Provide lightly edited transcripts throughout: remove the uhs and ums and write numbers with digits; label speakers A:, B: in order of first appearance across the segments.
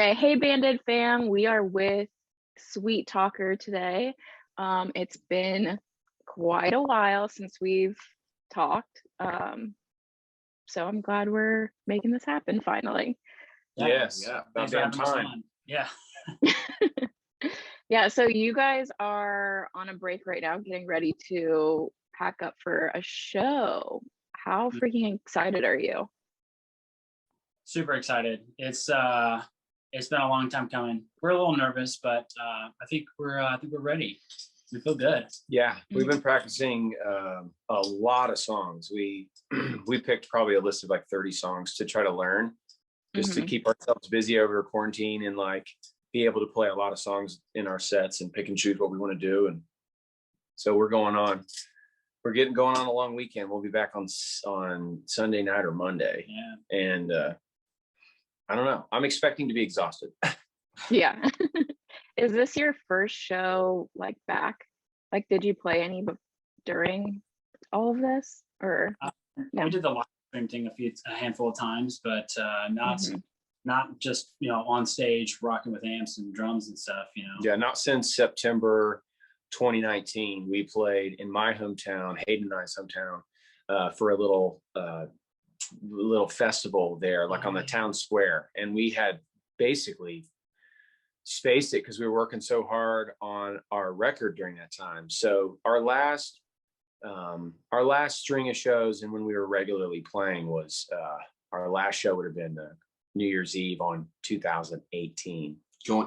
A: Okay, hey Banded fam, we are with Sweettalker today. It's been quite a while since we've talked, so I'm glad we're making this happen finally.
B: Yes,
C: Yeah.
B: about damn time.
C: Yeah.
A: Yeah, so you guys are on a break right now, getting ready to pack up for a show. How freaking excited are you?
C: Super excited. It's been a long time coming. We're a little nervous, but I think we're ready. We feel good.
B: Yeah, we've been practicing a lot of songs. We picked probably a list of like 30 songs to try to learn, just to keep ourselves busy over quarantine and like be able to play a lot of songs in our sets and pick and choose what we want to do. And so we're going on a long weekend. We'll be back on Sunday night or Monday.
C: Yeah.
B: And I don't know. I'm expecting to be exhausted.
A: Yeah. Is this your first show like back? Like, did you play any during all of this, or
C: We did the live stream thing a handful of times, but not just on stage rocking with amps and drums and stuff.
B: Yeah, not since September 2019. We played in my hometown, Hayden and I's hometown, for a little festival there, like on the town square, and we had basically spaced it because we were working so hard on our record during that time. So our last string of shows, and when we were regularly playing, was our last show would have been New Year's Eve on 2018,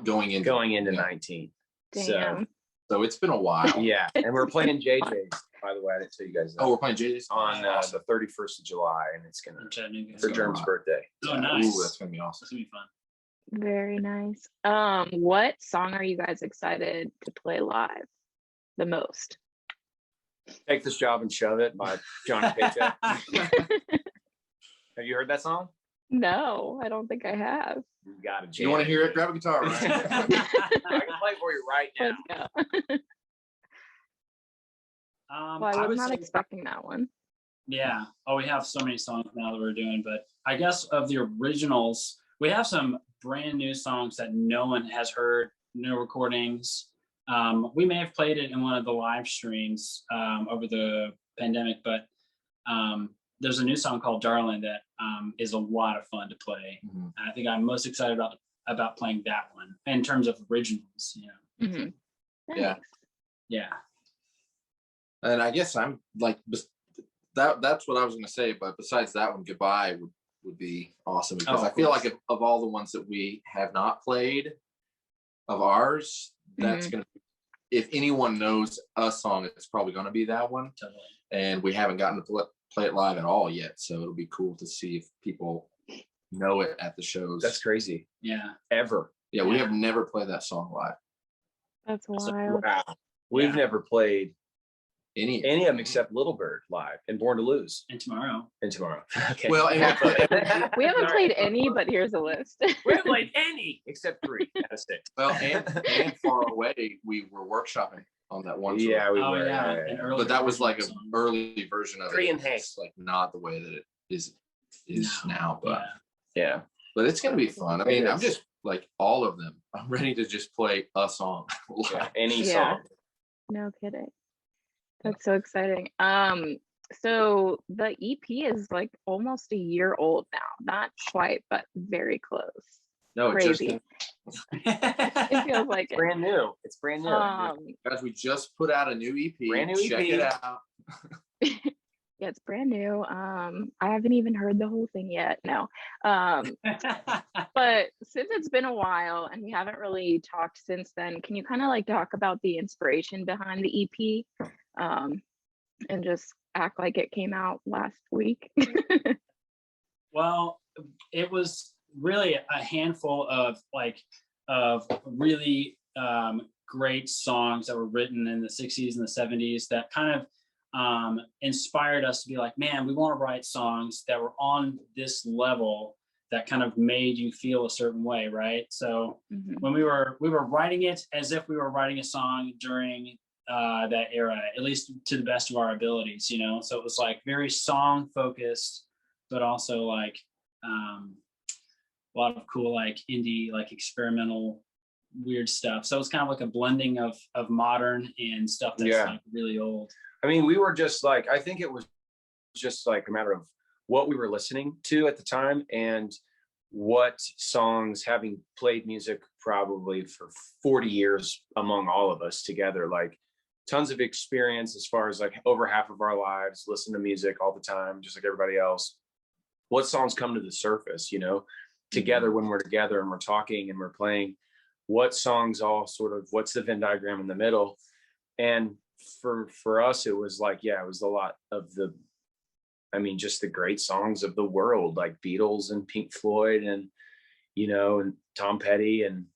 B: going into 19.
A: Damn.
B: So it's been a while. Yeah, and we're playing JJ's. By the way, I didn't tell you guys that.
C: Oh, we're playing JJ's
B: on the 31st of July, and it's for Germ's birthday.
C: Oh, nice.
B: Ooh, that's gonna be awesome.
C: It's gonna be fun.
A: Very nice. What song are you guys excited to play live the most?
B: Take This Job and Shove It by Johnny Paycheck. Have you heard that song?
A: No, I don't think I have.
B: You got it.
D: You want to hear it? Grab a guitar. Right?
B: I can play for you right now.
A: Let's go. Well, I was not
C: say,
A: expecting that one.
C: Yeah. Oh, we have so many songs now that we're doing, but I guess of the originals, we have some brand new songs that no one has heard, no recordings. We may have played it in one of the live streams over the pandemic, but there's a new song called Darling that is a lot of fun to play. And I think I'm most excited about playing that one in terms of originals.
D: Yeah.
C: Yeah.
D: And I guess I'm like that's what I was going to say. But besides that one, Goodbye would be awesome, because I feel like of all the ones that we have not played of ours, that's going to, if anyone knows a song, it's probably going to be that one.
C: Totally. And
D: we haven't gotten to play it live at all yet, so it'll be cool to see if people know it at the shows.
B: That's crazy.
C: Yeah.
B: Ever.
D: Yeah, we have never played that song live.
A: That's wild.
B: Wow. We've never played
D: any
B: of them except Little Bird live and Born to Lose.
C: And Tomorrow.
B: Okay.
D: Well,
A: We haven't played any, but here's a list.
B: We haven't played any except 3 out of 6.
D: Well, and Far Away, we were workshopping on that one.
B: Yeah, we were.
C: Yeah.
D: But that was like an early version of
B: 3
D: it.
B: and Hank.
D: It's like not the way that it is now, but
B: yeah.
D: But it's gonna be fun. I mean, I'm just like all of them. I'm ready to just play a song.
B: Any song.
A: No kidding. That's so exciting. So the EP is like almost a year old now. Not quite, but very close.
D: No,
A: Crazy. It feels like
B: brand new. It's brand new.
D: Guys, we just put out a new EP.
B: Brand new EP.
D: Check it out.
A: Yeah, it's brand new. I haven't even heard the whole thing yet. No. But since it's been a while and we haven't really talked since then, can you kind of like talk about the inspiration behind the EP? And just act like it came out last week?
C: Well, it was really a handful of really great songs that were written in the 60s and the 70s that kind of inspired us to be like, man, we want to write songs that were on this level that kind of made you feel a certain way, right? So when we were writing it as if we were writing a song during that era, at least to the best of our abilities, so it was like very song focused, but also like a lot of cool like indie, like experimental weird stuff. So it's kind of like a blending of modern and stuff that's like really old.
B: I mean, we were just like, I think it was just like a matter of what we were listening to at the time and what songs, having played music probably for 40 years among all of us together, like tons of experience as far as like over half of our lives, listen to music all the time, just like everybody else. What songs come to the surface, you know, together when we're together and we're talking and we're playing, what songs all sort of, what's the Venn diagram in the middle? And for us, it was like, yeah, it was a lot of the, I mean, just the great songs of the world, like Beatles and Pink Floyd and, you know, and Tom Petty. And,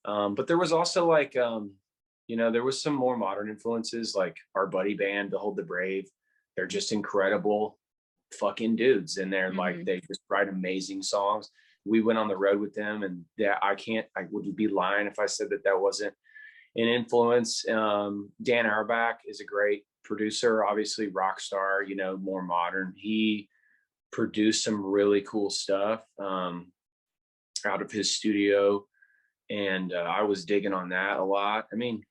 B: but there was also like, you know, there was some more modern influences, like our buddy band, Behold the Brave. They're just incredible fucking dudes. And they're like, they just write amazing songs. We went on the road with them, and that I would be lying if I said that wasn't an influence. Dan Auerbach is a great producer, obviously rock star, you know, more modern. He produced some really cool stuff out of his studio, and I was digging on that a lot. I mean,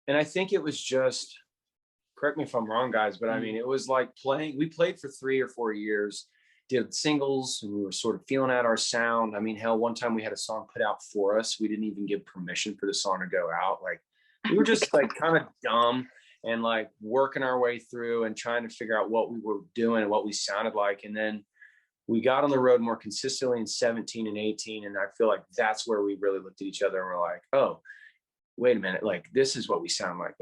B: and I think it was just, correct me if I'm wrong, guys, but I mean, it was like we played for 3 or 4 years, did singles, and we were sort of feeling out our sound. I mean, hell, one time we had a song put out for us. We didn't even give permission for the song to go out. Like, we were just like kind of dumb and like working our way through and trying to figure out what we were doing and what we sounded like. And then we got on the road more consistently in 17 and 18. And I feel like that's where we really looked at each other and we're like, oh, wait a minute, like this is what we sound like,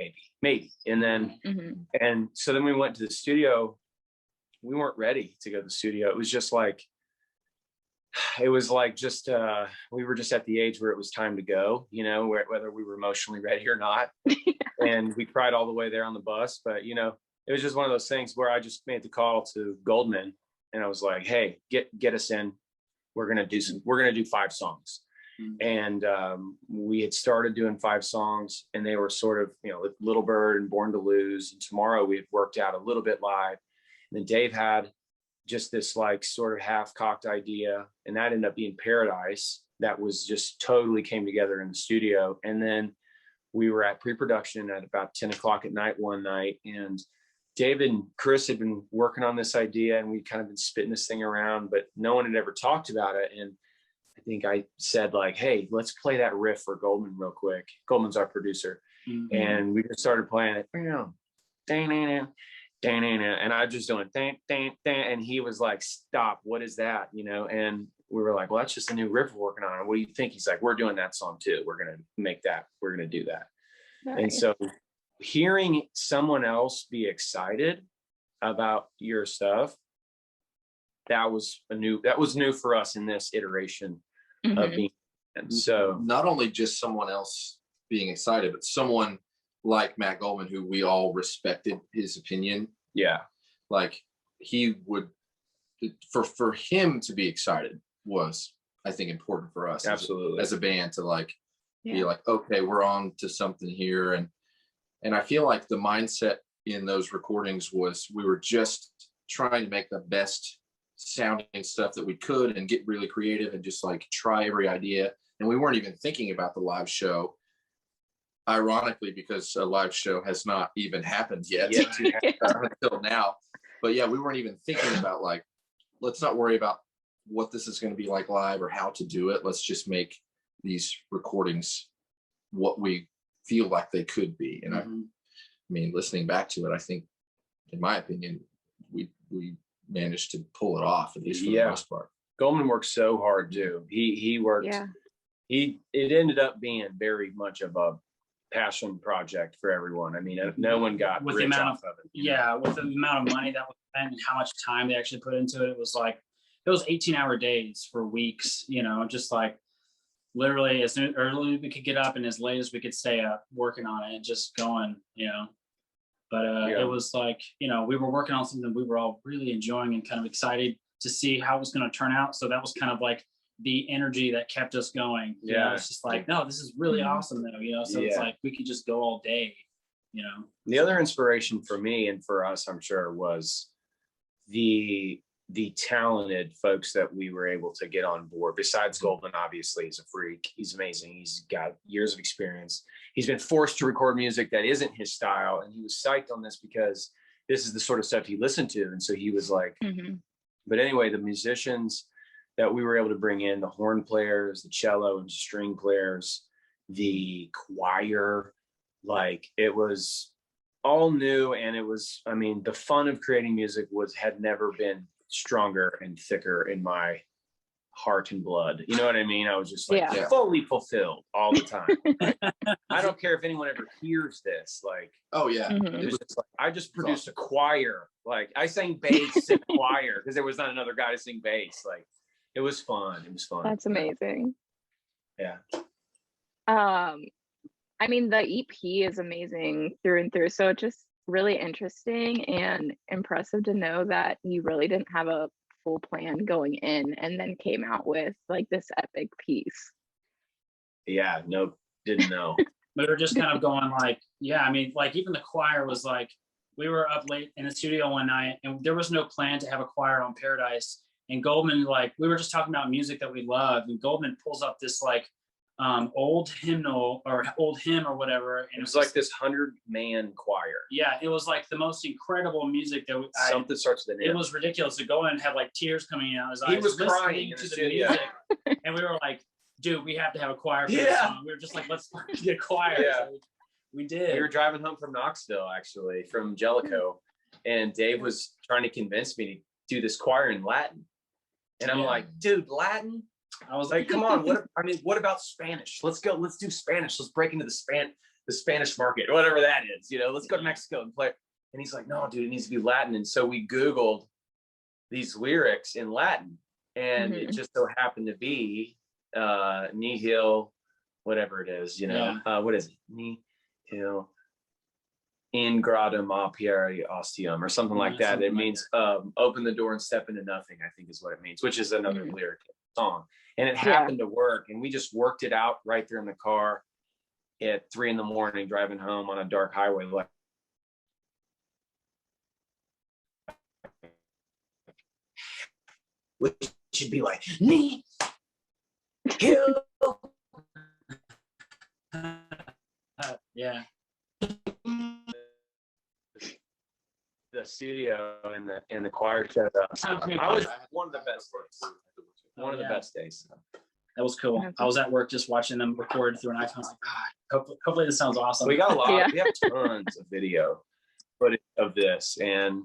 B: maybe. And then, and so then we went to the studio. We weren't ready to go to the studio. It was just like, we were just at the age where it was time to go, you know, whether we were emotionally ready or not. And we cried all the way there on the bus. But, you know, it was just one of those things where I just made the call to Goldman and I was like, hey, get us in. We're going to do 5 songs. And we had started doing 5 songs, and they were sort of, you know, Little Bird and Born to Lose. And Tomorrow we had worked out a little bit live. And then Dave had just this like sort of half-cocked idea, and that ended up being Paradise. That was just totally came together in the studio. And then we were at pre-production at about 10 o'clock at night one night, and David and Chris had been working on this idea, and we kind of been spitting this thing around, but no one had ever talked about it. And I think I said like, hey, let's play that riff for Goldman real quick. Goldman's our producer. And we just started playing it. And I just doing and he was like, stop, what is that, you know? And we were like, well, that's just a new riff we're working on. What do you think? He's like, we're doing that song too, we're gonna make that, we're gonna do that. Nice. And so hearing someone else be excited about your stuff, that was new for us in this iteration of being. And so
D: not only just someone else being excited, but someone like Matt Goldman, who we all respected his opinion.
B: Yeah.
D: Like he would, for him to be excited was, I think, important for us.
B: Absolutely.
D: As a band to like, be like, okay, we're on to something here. And I feel like the mindset in those recordings was we were just trying to make the best sounding stuff that we could and get really creative and just like try every idea. And we weren't even thinking about the live show. Ironically, because a live show has not even happened yet until now. But yeah, we weren't even thinking about like, let's not worry about what this is going to be like live or how to do it. Let's just make these recordings what we feel like they could be. And I mean, listening back to it, I think, in my opinion, we managed to pull it off, at least for the most part.
B: Goldman worked so hard too. He worked. It ended up being very much of a passion project for everyone. I mean, no one got
C: with
B: rich
C: the amount
B: off of it.
C: With the amount of money that was spent and how much time they actually put into it, it was like those 18-hour days for weeks, you know, just like literally as early as we could get up and as late as we could stay up working on it and just going, you know. But it was like, you know, we were working on something we were all really enjoying and kind of excited to see how it was going to turn out. So that was kind of like the energy that kept us going. You know, it's just like, no, this is really awesome though, you know. So it's like we could just go all day, you know.
B: The other inspiration for me and for us, I'm sure, was the the talented folks that we were able to get on board. Besides Goldman, obviously, he's a freak. He's amazing. He's got years of experience. He's been forced to record music that isn't his style, and he was psyched on this because this is the sort of stuff he listened to. And so he was like, but anyway, the musicians that we were able to bring in, the horn players, the cello and string players, the choir, like it was all new. And it was, I mean, the fun of creating music had never been stronger and thicker in my heart and blood. You know what I mean? I was just like fully fulfilled all the time. Like, I don't care if anyone ever hears this. Like,
D: oh yeah,
B: it was just like, I just produced a choir. Like I sang bass in choir because there was not another guy to sing bass. Like it was fun. It was fun.
A: That's amazing.
B: Yeah.
A: I mean, the EP is amazing through and through. So it's just really interesting and impressive to know that you really didn't have a full plan going in and then came out with like this epic piece.
B: Yeah, no, didn't know.
C: But we're just kind of going like, yeah, I mean, like even the choir was like, we were up late in the studio one night and there was no plan to have a choir on Paradise. And Goldman, like, we were just talking about music that we love. And Goldman pulls up this like old hymnal or old hymn or whatever. And
B: it was like this 100-man choir.
C: Yeah, it was like the most incredible music that
B: something starts with an M.
C: It was ridiculous to go in and have like tears coming out.
B: He was crying in the studio.
C: Music, and we were like, dude, we have to have a choir for this song. We were just like, let's get a choir.
B: Yeah.
C: So we did.
B: We were driving home from Knoxville, actually, from Jellicoe. And Dave was trying to convince me to do this choir in Latin. And I'm like, dude, Latin? I was like, come on, what about Spanish? Let's do Spanish. Let's break into the Spanish market, whatever that is, you know, let's go to Mexico and play. And he's like, no, dude, it needs to be Latin. And so we Googled these lyrics in Latin, and it just so happened to be nihil, whatever it is, you know, what is it? Nihil in gradum apiari ostium or something like that. It means open the door and step into nothing, I think is what it means, which is another lyric song. And it happened to work. And we just worked it out right there in the car at 3 a.m. driving home on a dark highway. Like, which should be like, me, kill.
C: Yeah.
B: The studio and the choir showed up. I was one of the best days. One of the best days.
C: That was cool. I was at work just watching them record through an iPhone. I was like, hopefully this sounds awesome.
B: We got a lot. We have tons of video footage of this, and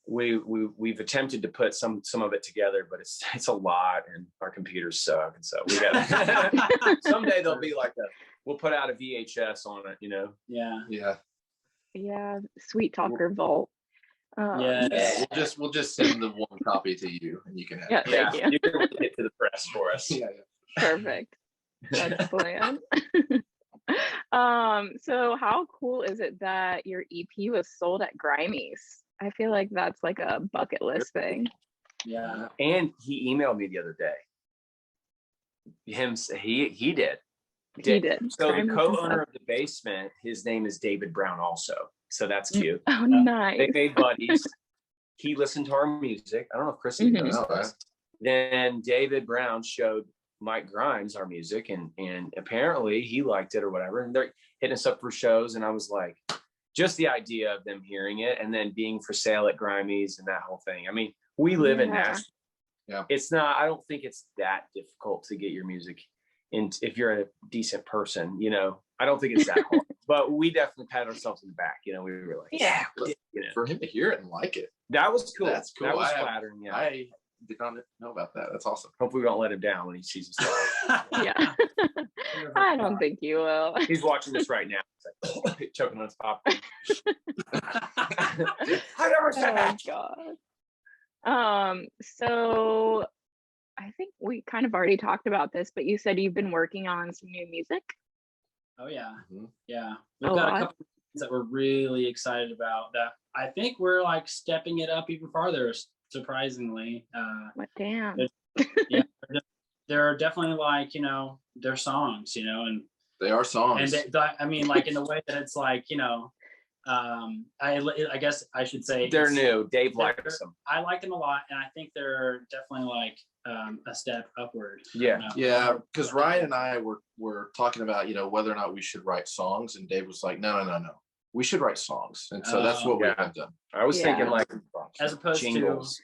B: we've attempted to put some of it together, but it's a lot, and our computers suck, and so we got. Someday there'll be like we'll put out a VHS on it, you know.
A: Yeah. Sweettalker Vault.
D: We'll just send the one copy to you, and you can have
B: it. You can get it to the press for us.
A: Perfect. That's the plan. So how cool is it that your EP was sold at Grimey's? I feel like that's like a bucket list thing.
C: Yeah.
B: And he emailed me the other day. He did. So the co-owner of the basement, his name is David Brown also. So that's cute.
A: Oh, nice.
B: They made buddies. He listened to our music. I don't know if Chris knows this. Then David Brown showed Mike Grimes our music, and apparently he liked it or whatever. And they're hitting us up for shows. And I was like, just the idea of them hearing it and then being for sale at Grimey's and that whole thing. I mean, we live in Nashville.
D: Yeah.
B: It's not, I don't think it's that difficult to get your music in if you're a decent person, you know. I don't think it's that hard. But we definitely pat ourselves in the back, you know. We were like, yeah, you know.
D: For him to hear it and like it.
B: That was cool.
D: That's cool.
B: That was flattering. Yeah.
D: I did not know about that. That's awesome.
B: Hopefully we don't let him down when he sees us live.
A: Yeah. I don't think you will.
B: He's watching this right now. He's like, choking on his popcorn. I never said that.
A: God. So I think we kind of already talked about this, but you said you've been working on some new music.
C: Oh yeah. Yeah. We've got a couple of things that we're really excited about that I think we're like stepping it up even farther, surprisingly.
A: What damn.
C: Yeah. They're definitely like, you know, they're songs, you know, and
D: they are songs.
C: And I mean, like in the way that it's like, you know, I guess I should say
B: They're new. Dave likes them.
C: I like them a lot, and I think they're definitely like a step upward.
B: Yeah.
D: Yeah, because Ryan and I were talking about, whether or not we should write songs, and Dave was like, no, we should write songs, and so that's what we have done.
B: I was thinking like
C: as opposed
B: jingles.
C: to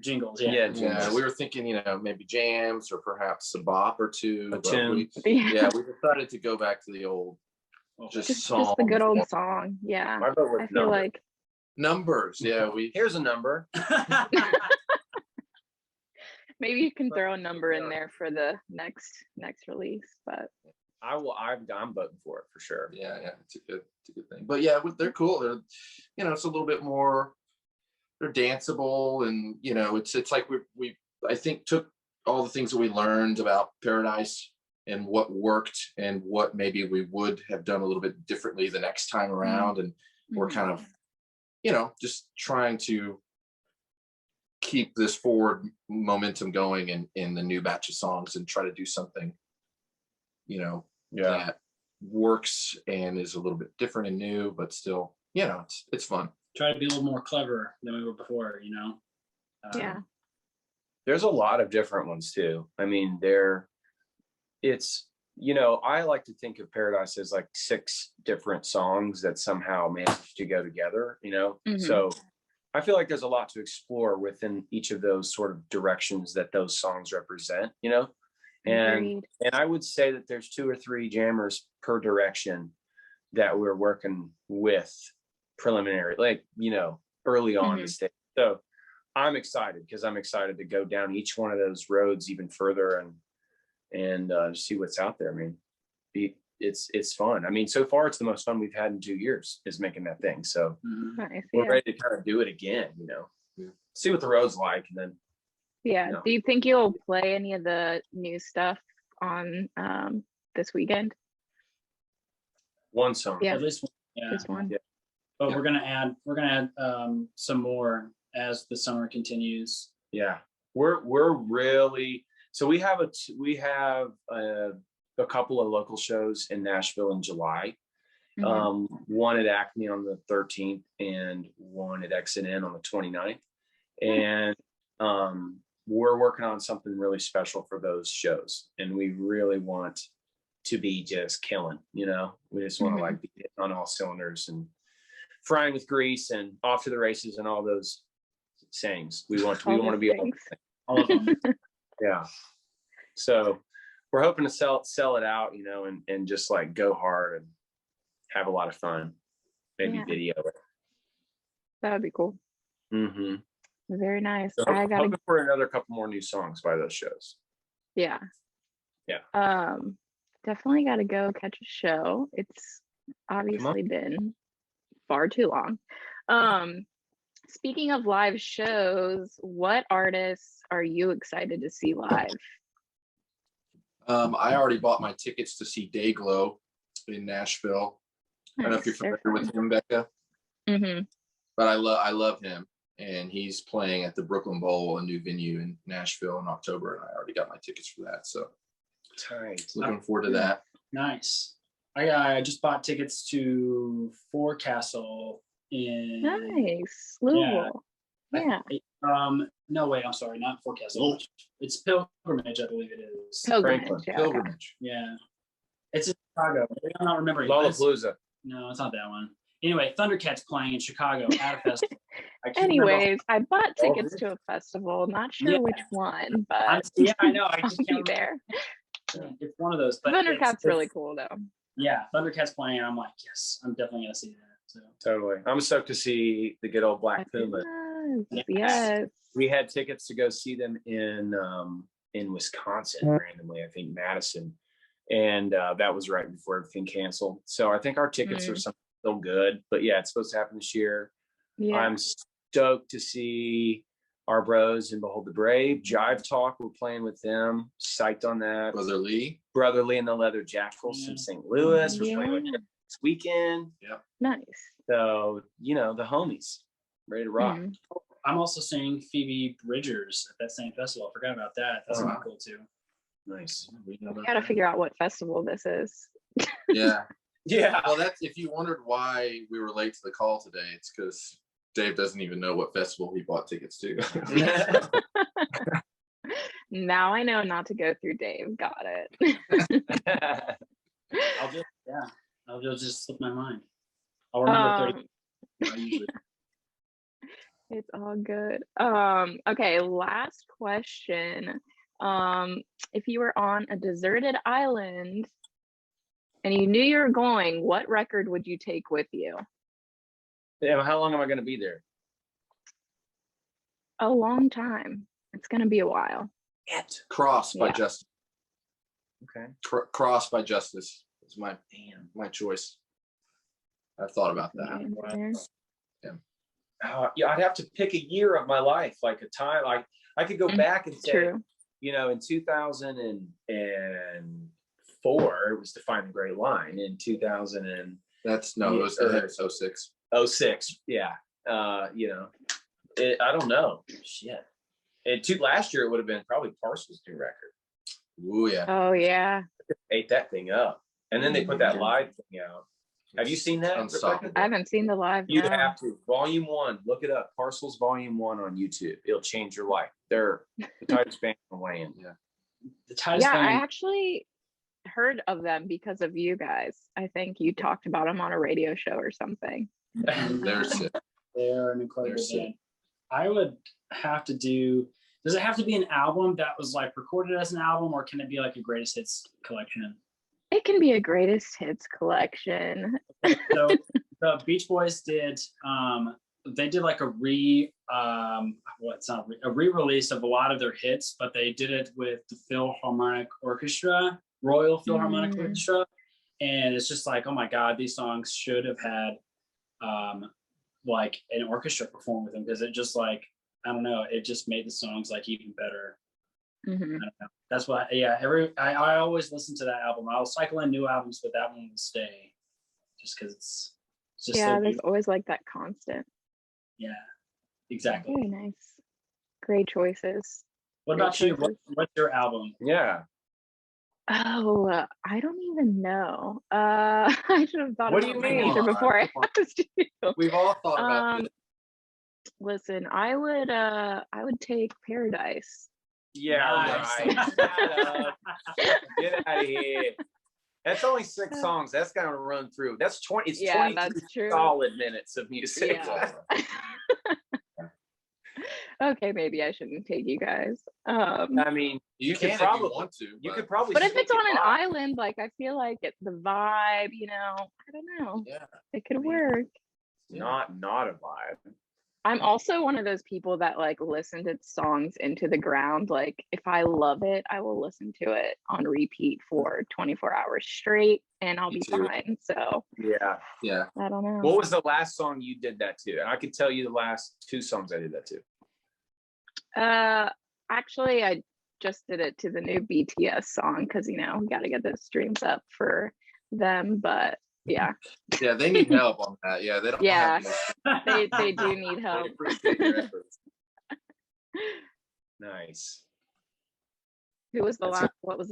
C: jingles.
B: Yeah,
D: Yeah, we were thinking, maybe jams or perhaps a bop or two.
B: A
D: but
B: tune.
D: we decided to go back to the old
A: just the good old song. Yeah,
B: My vote was
A: I feel like
D: numbers. Yeah,
B: here's a number.
A: maybe you can throw a number in there for the next release, but
B: I'm voting for it for sure.
D: Yeah, it's a good thing. But yeah, they're cool. They're, it's a little bit more. They're danceable, and it's like we I think took all the things that we learned about Paradise and what worked and what maybe we would have done a little bit differently the next time around, and we're kind of just trying to keep this forward momentum going in the new batch of songs and try to do something that works and is a little bit different and new, but still it's fun.
C: Try to be a little more clever than we were before,
A: yeah.
B: There's a lot of different ones too. I mean, I like to think of Paradise as like 6 different songs that somehow manage to go together, So I feel like there's a lot to explore within each of those sort of directions that those songs represent, and I would say that there's 2 or 3 jammers per direction that we're working with preliminary, like, early on the stage. So I'm excited because I'm excited to go down each one of those roads even further and see what's out there. I mean, it's fun. I mean, so far it's the most fun we've had in 2 years is making that thing. So we're ready to kind of do it again, see what the road's like. And then
A: do you think you'll play any of the new stuff on this weekend?
B: One song.
C: At least
A: just one.
C: But we're gonna add some more as the summer continues.
B: Yeah, we're really, so we have a couple of local shows in Nashville in July. One at Acme on the 13th and one at X&N on the 29th. And we're working on something really special for those shows, and we really want to be just killing, we just want to like be on all cylinders and frying with grease and off to the races and all those sayings. We want to be all of them. Yeah. So we're hoping to sell it out, and just like go hard and have a lot of fun. Maybe video it.
A: That would be cool. Very nice.
B: So
A: I got
B: hoping for another couple more new songs by those shows.
A: Yeah. Definitely got to go catch a show. It's obviously been far too long. Speaking of live shows, what artists are you excited to see live?
D: I already bought my tickets to see Dayglow in Nashville. I don't know if you're familiar with him, Becca. But I love him, and he's playing at the Brooklyn Bowl, a new venue in Nashville in October, and I already got my tickets for that. So looking forward to that.
C: Nice. I just bought tickets to Forecastle in
A: Louisville. Yeah.
C: No, wait, I'm sorry, not Forecastle. It's Pilgrimage, I believe it is.
D: Pilgrimage.
C: Yeah. It's in Chicago. I'm not remembering.
B: Lollapalooza.
C: No, it's not that one. Anyway, Thundercats playing in Chicago at a festival.
A: Anyways, I bought tickets to a festival. Not sure which one, but
C: I know. I just
A: can't be there.
C: It's one of those. But
A: Thundercats really cool though.
C: Yeah, Thundercats playing. I'm like, yes, I'm definitely gonna see that. So
B: totally, I'm stoked to see the good old Black Puma.
A: Yes.
B: We had tickets to go see them in Wisconsin randomly. I think Madison, and that was right before everything canceled. So I think our tickets are still good. But yeah, it's supposed to happen this year. Yeah. I'm stoked to see our bros in Behold the Brave. Jive Talk, we're playing with them. Psyched on that. Brother Lee and the Leather Jackals from St. Louis. We're playing with them this weekend.
D: Yep.
A: Nice.
B: So, the homies ready to rock.
C: I'm also seeing Phoebe Bridgers at that same festival. I forgot about that. That's gonna be cool too.
B: Nice.
A: We gotta figure out what festival this is.
D: Yeah.
B: Yeah.
D: Well, that's if you wondered why we were late to the call today, it's because Dave doesn't even know what festival he bought tickets to.
A: Now I know not to go through Dave. Got it.
C: I'll just slip my mind. I'll remember 30.
A: It's all good. Okay, last question. If you were on a deserted island and you knew you were going, what record would you take with you?
B: Yeah, how long am I going to be there?
A: A long time. It's going to be a while.
D: Cross by
A: Yeah.
D: Justice.
B: Okay.
D: Cross by Justice is my choice. I've thought about that.
B: Yeah, I'd have to pick a year of my life, like a time. Like I could go back and say,
A: True.
B: you know, in 2004, it was To Find the Great Line. In 2000 and
D: That's no, it was 06.
B: 06, yeah. You know, I don't know. Shit. Last year it would have been probably Parcel's new record.
D: Ooh, yeah.
A: Oh yeah.
B: Ate that thing up, and then they put that live thing out. Have you seen that?
D: Unstoppable.
A: I haven't seen the live.
B: You
A: no.
B: have to. Volume 1. Look it up. Parcel's Volume 1 on YouTube. It'll change your life. They're the tightest band in the land.
D: Yeah.
C: The tightest
A: Yeah,
C: band.
A: I actually heard of them because of you guys. I think you talked about them on a radio show or something.
D: They're sick.
C: They're an incredible
D: They're
C: band. I would have to do. Does it have to be an album that was like recorded as an album, or can it be like a greatest hits collection?
A: It can be a greatest hits collection.
C: So the Beach Boys did. They did like a re-release of a lot of their hits, but they did it with the Philharmonic Orchestra, Royal Philharmonic Orchestra, and it's just like, oh my God, these songs should have had like an orchestra perform with them, because it just like, I don't know, it just made the songs like even better. I don't know. That's why, yeah. I always listen to that album. I'll cycle in new albums, but that one will stay, just because it's just
A: Yeah,
C: so
A: there's
C: beautiful.
A: always like that constant.
C: Yeah, exactly.
A: Very nice. Great choices.
C: What
A: Great
C: about you?
A: choices.
C: What's your album?
B: Yeah.
A: Oh, I don't even know. I should have thought
B: What do
A: about
B: you
A: my
B: mean?
A: answer before I asked you.
D: We've all thought about this.
A: Listen, I would take Paradise.
B: Yeah,
C: Nice.
B: right. Shut up. Get out of here. That's only 6 songs. That's gonna run through. That's 20. It's
A: Yeah,
B: 20
A: that's true.
B: solid minutes of music.
A: Yeah. Okay, maybe I shouldn't take you guys.
B: I mean,
D: You
B: could
D: can
B: probably
D: if you want to.
B: you could probably.
A: But if it's
B: sneak
A: on an
B: it by.
A: island, like I feel like the vibe, I don't know.
D: Yeah.
A: It could work.
B: Not a vibe.
A: I'm also one of those people that like listen to songs into the ground. Like if I love it, I will listen to it on repeat for 24 hours straight and I'll
D: Me
A: be
D: too.
A: fine. So
B: Yeah.
D: Yeah.
A: I don't know.
B: What was the last song you did that to? And I can tell you the last 2 songs I did that to.
A: Actually I just did it to the new BTS song because we gotta get those streams up for them. But yeah.
D: Yeah, they need help on that. Yeah, they don't.
A: Yeah.
D: Have
A: They do need
D: I
A: help.
D: appreciate your efforts.
B: Nice.
A: What was the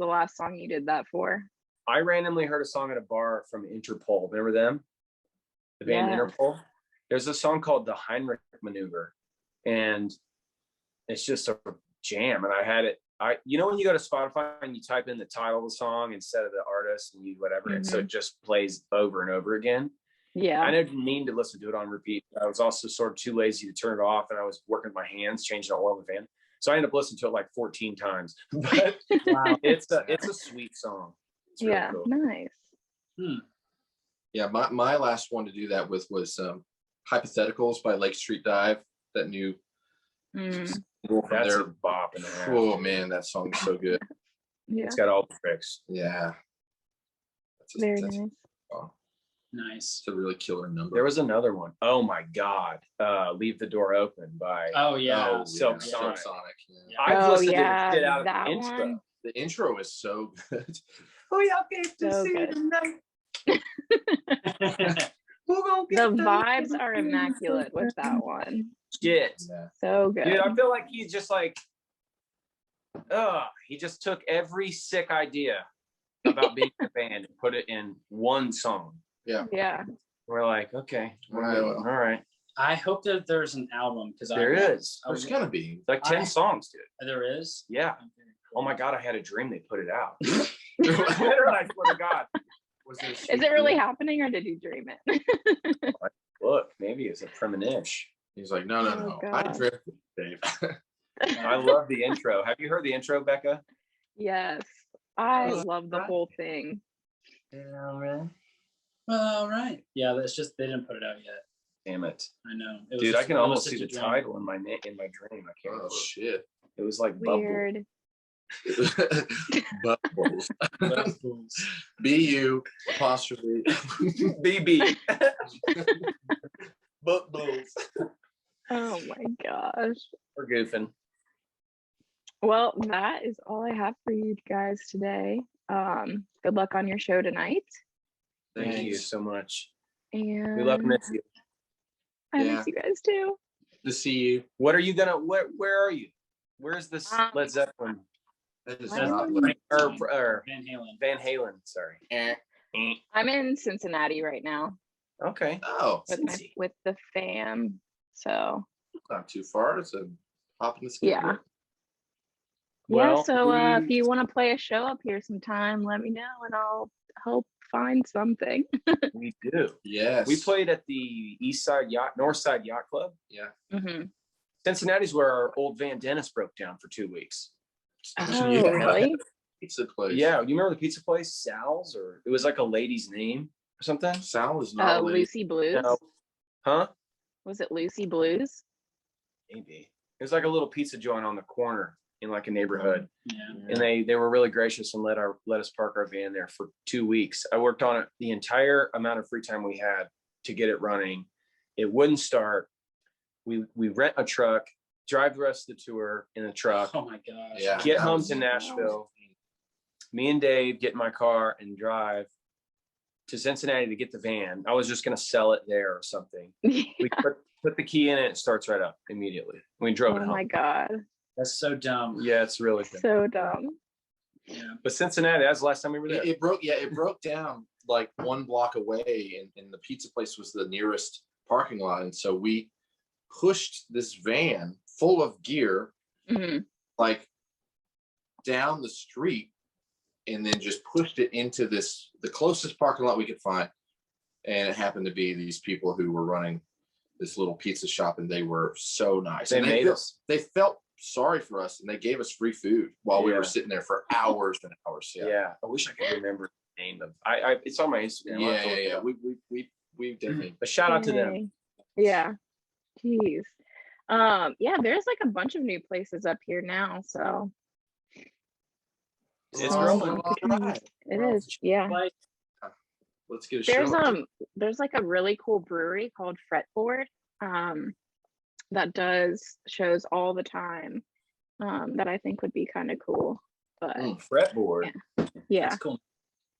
A: last song you did that for?
B: I randomly heard a song at a bar from Interpol. Remember them? The band
A: Yeah.
B: Interpol. There's a song called The Heinrich Maneuver, and it's just a jam. And I had it. When you go to Spotify and you type in the title of the song instead of the artist and you whatever, and so it just plays over and over again.
A: Yeah.
B: I didn't mean to listen to it on repeat. I was also sort of too lazy to turn it off, and I was working with my hands, changing the oil in the fan. So I ended up listening to it like 14 times. But
C: Wow.
B: it's a sweet song. It's really cool.
A: Nice.
D: Yeah, my last one to do that with was Hypotheticals by Lake Street Dive. That new
B: That's a bop and a half.
D: Oh man, that song is so good.
A: Yeah.
B: It's got all the tricks.
D: Yeah.
A: Very nice.
C: Nice.
D: It's a really killer number.
B: There was another one. Oh my God. Leave the Door Open by
C: Oh yeah.
B: Silk
D: Sonic.
B: Sonic.
C: Yeah.
B: I've listened to
A: yeah,
B: the shit out of
A: that
B: the intro.
A: one.
D: The intro is so good.
B: We all get to
A: So
B: see
A: good.
B: tonight.
A: The vibes are immaculate with that one.
B: Shit.
D: Yeah.
A: So good.
B: Dude, I feel like he's just like, he just took every sick idea about being a band and put it in one song.
D: Yeah.
A: Yeah.
B: We're like, okay,
D: All right, well.
B: all right.
C: I hope that there's an album because
B: There is.
D: There's gonna be
B: Like 10 songs, dude.
C: There is.
B: Yeah. Oh my God, I had a dream they put it out. Literally, I swear to God.
A: Is it really happening, or did you dream it?
B: Look, maybe it's a premonition.
D: He's like, no.
A: Oh,
D: I
A: God.
D: drifted, Dave.
B: I love the intro. Have you heard the intro, Becca?
A: Yes, I
C: Oh,
A: love the
C: right.
A: whole thing.
C: All right. Well, all right. Yeah, that's just they didn't put it out yet.
B: Damn it.
C: I know.
B: Dude, I can almost see the title in my dream. I can't
D: Oh
B: remember.
D: shit.
B: It was like Bubble.
A: Weird.
D: Bubbles. BU apostrophe
B: BB.
D: Bubbles.
A: Oh my gosh.
B: We're goofing.
A: Well, that is all I have for you guys today. Good luck on your show tonight.
B: Thank you so much.
A: And
B: We love to miss you.
A: I
D: Yeah.
A: miss you guys too.
D: To see you.
B: What are you gonna? Where are you? Where's this Led Zeppelin
D: That is
A: I'm
D: not
A: in-
B: or
C: Van Halen.
B: Van Halen? Sorry.
A: I'm in Cincinnati right now
B: Okay.
D: Oh,
A: with the fam. So
D: not too far. It's a hop in the skip.
A: yeah.
B: Well,
A: Yeah, so if you want to play a show up here sometime, let me know and I'll help find something.
B: we do.
D: Yes.
B: We played at the North Side Yacht Club.
D: Yeah.
A: Mm-hmm.
B: Cincinnati's where our old Van Dennis broke down for 2 weeks.
A: Oh,
D: Yeah.
A: really?
D: Pizza place.
B: Yeah, you remember the pizza place, Sal's, or it was like a lady's name or something?
D: Sal is not a lady.
A: Lucy Blues?
B: No. Huh?
A: Was it Lucy Blues?
B: Maybe. It was like a little pizza joint on the corner in like a neighborhood.
C: Yeah.
B: And they were really gracious and let us park our van there for 2 weeks. I worked on it the entire amount of free time we had to get it running. It wouldn't start. We rent a truck, drive the rest of the tour in a truck,
C: Oh my gosh.
D: Yeah.
B: get home
D: was-
B: to Nashville. Me and Dave get in my car and drive to Cincinnati to get the van. I was just going to sell it there or something. We put the key in it. It starts right up immediately. We drove it
A: Oh
B: home.
A: my God.
C: That's so dumb.
B: Yeah, it's really good.
A: So dumb.
C: Yeah.
B: But Cincinnati, that's the last time we were there.
D: It broke. Yeah, it broke down like 1 block away, and the pizza place was the nearest parking lot, and so we pushed this van full of gear
A: Hmm.
D: like down the street, and then just pushed it into the closest parking lot we could find, and it happened to be these people who were running this little pizza shop, and they were so nice.
B: They
D: And
B: made us.
D: They felt sorry for us, and they gave us free food while we
B: Yeah.
D: were sitting there for hours and hours.
B: Yeah. I wish I could remember the name of. It's on my Instagram. I'll have to look it
D: Yeah.
B: up.
D: We definitely.
B: But shout out to them.
A: Yeah. Jeez. Yeah, there's like a bunch of new places up here now, so
B: It's
A: Oh,
B: growing.
D: Alright.
A: it is. Yeah.
C: Like,
D: Let's get a
A: There's
D: show.
A: there's like a really cool brewery called Fretboard that does shows all the time that I think would be kind of cool. But
B: Fretboard.
A: yeah.
C: that's cool.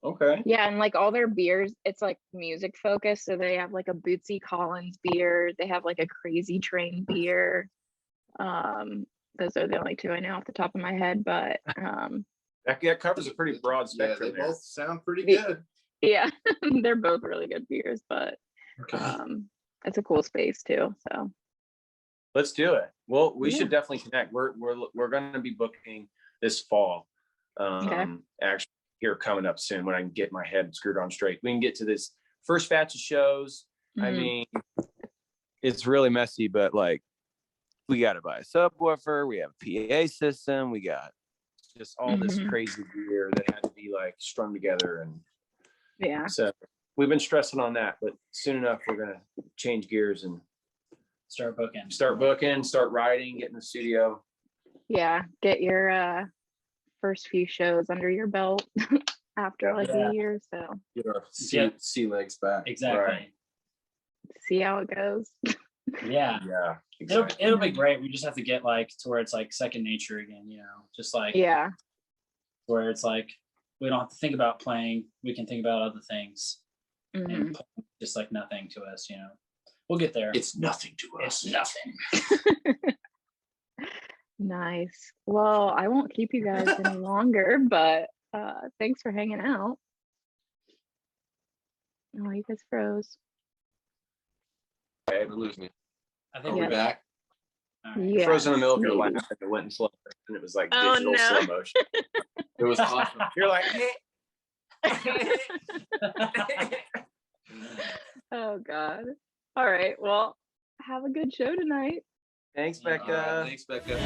B: Okay.
A: Yeah, and like all their beers, it's like music focused. So they have like a Bootsy Collins beer. They have like a Crazy Train beer. Those are the only two I know off the top of my head, but
B: That covers a pretty broad
D: Yeah,
B: spectrum.
D: they
B: there.
D: both sound pretty
A: Yeah.
D: good.
A: yeah, they're both really good beers, but it's a cool space too. So
B: Let's do it. Well, we
A: Yeah.
B: should definitely connect. We're going to be booking this fall. Actually, here coming up soon when I can get my head screwed on straight. We can get to this first batch of shows. I
A: Mhm.
B: mean, it's really messy, but like we got to buy a subwoofer. We have a PA system. We got just all this
A: Mhm.
B: crazy gear that had to be like strung together, and
A: yeah.
B: so we've been stressing on that. But soon enough, we're gonna change gears and
C: Start booking.
B: start booking, start writing, get in the studio.
A: Yeah, get your first few shows under your belt after like
C: Yeah.
A: a year, so
B: Get our
C: Yeah.
B: sea legs back.
C: Exactly.
B: Right.
A: see how it goes.
C: Yeah.
B: Yeah.
C: It'll,
B: Exactly.
C: it'll be great. We just have to get like to where it's like second nature again, just like
A: Yeah,
C: where it's like we don't have to think about playing. We can think about other things
A: mhm.
C: and just like nothing to us, We'll get there.
D: It's nothing to us.
C: It's nothing.
A: Nice. Well, I won't keep you guys any longer, but thanks for hanging out. Oh, you guys froze.
D: We're losing you.
C: I
D: Are
C: think
D: we
A: Yeah.
D: back?
C: all right.
A: Yeah.
B: Frozen in the middle of your
A: maybe.
B: laugh and it went in slow and it was like
A: Oh,
B: digital
A: no.
B: slow motion.
D: It was awesome.
B: You're like,
A: Oh God. All right. Well, have a good show tonight.
B: thanks,
C: Yeah,
B: Becca.
D: All right, thanks, Becca.